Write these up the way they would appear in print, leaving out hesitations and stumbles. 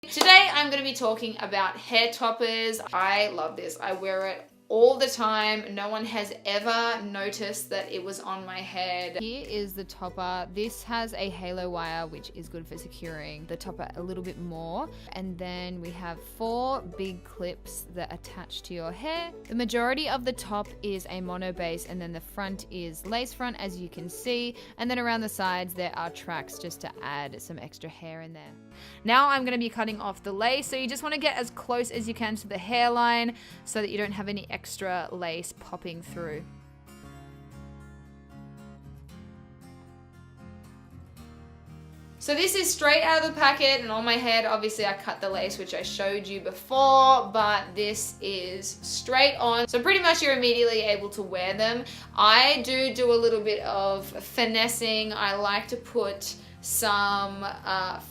Today I'm going to be talking about hair toppers. I love this. I wear it all the time. No one has ever noticed that it was on my head. Here is the topper. This has a halo wire, which is good for securing the topper a little bit more. And then we have 4 big clips that attach to your hair. The majority of the top is a mono base, and then the front is lace front, as you can see. And then around the sides, there are tracks just to add some extra hair in there. Now I'm going to be cutting off the lace. So you just want to get as close as you can to the hairline so that you don't have any extra lace popping through. So this is straight out of the packet, and on my head obviously I cut the lace, which I showed you before, but this is straight on, so pretty much you're immediately able to wear them. I do a little bit of finessing. I like to put some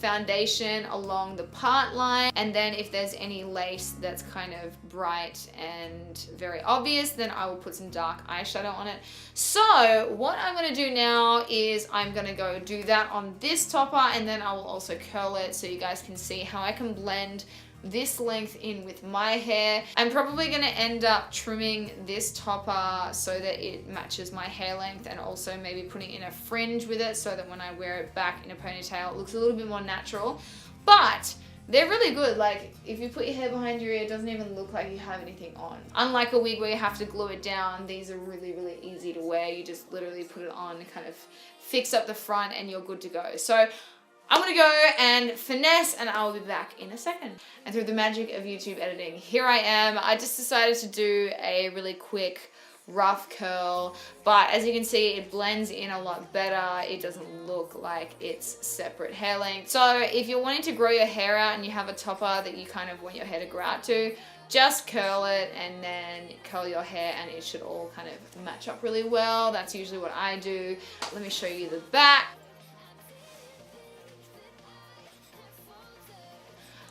foundation along the part line, and then if there's any lace that's kind of bright and very obvious, then I will put some dark eyeshadow on it. So what I'm going to do now is I'm going to go do that on this topper, and then I will also curl it so you guys can see how I can blend this length in with my hair. I'm probably going to end up trimming this topper so that it matches my hair length, and also maybe putting in a fringe with it so that when I wear it back in a ponytail it looks a little bit more natural. But they're really good. Like, if you put your hair behind your ear, it doesn't even look like you have anything on. Unlike a wig where you have to glue it down, these are really, really easy to wear. You just literally put it on, kind of fix up the front, and you're good to go. So I'm gonna go and finesse, and I'll be back in a second. And through the magic of YouTube editing, here I am. I just decided to do a really quick rough curl, but as you can see, it blends in a lot better. It doesn't look like it's separate hair length. So if you're wanting to grow your hair out and you have a topper that you kind of want your hair to grow out to, just curl it and then curl your hair, and it should all kind of match up really well. That's usually what I do. Let me show you the back.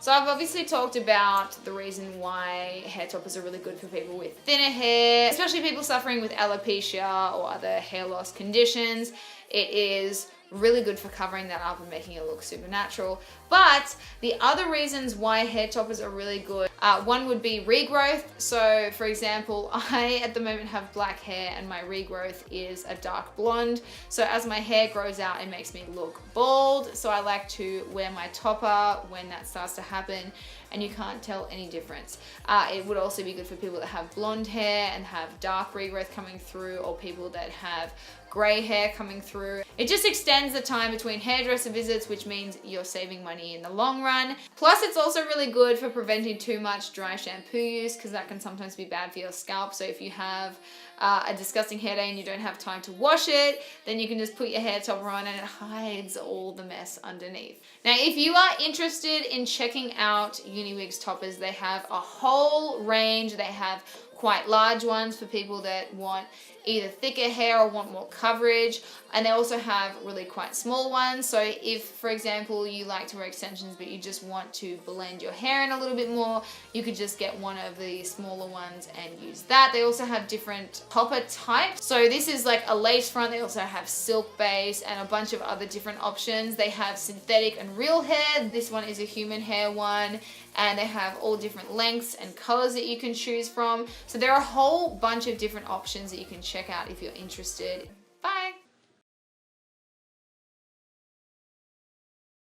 So I've obviously talked about the reason why hair toppers are really good for people with thinner hair, especially people suffering with alopecia or other hair loss conditions. It is really good for covering that up and making it look super natural. But the other reasons why hair toppers are really good, one would be regrowth. So for example, I at the moment have black hair and my regrowth is a dark blonde. So as my hair grows out, it makes me look bald. So I like to wear my topper when that starts to happen, and you can't tell any difference. It would also be good for people that have blonde hair and have dark regrowth coming through, or people that have gray hair coming through. It just extends the time between hairdresser visits, which means you're saving money in the long run. Plus, it's also really good for preventing too much dry shampoo use, because that can sometimes be bad for your scalp. So if you have a disgusting hair day and you don't have time to wash it, then you can just put your hair topper on and it hides all the mess underneath. Now, if you are interested in checking out UniWigs toppers, they have a whole range. They have quite large ones for people that want either thicker hair or want more coverage, and they also have really quite small ones. So if, for example, you like to wear extensions but you just want to blend your hair in a little bit more, you could just get one of the smaller ones and use that. They also have different topper types. So this is like a lace front. They also have silk base and a bunch of other different options. They have synthetic and real hair. This one is a human hair one, and they have all different lengths and colors that you can choose from. So there are a whole bunch of different options that you can check out if you're interested.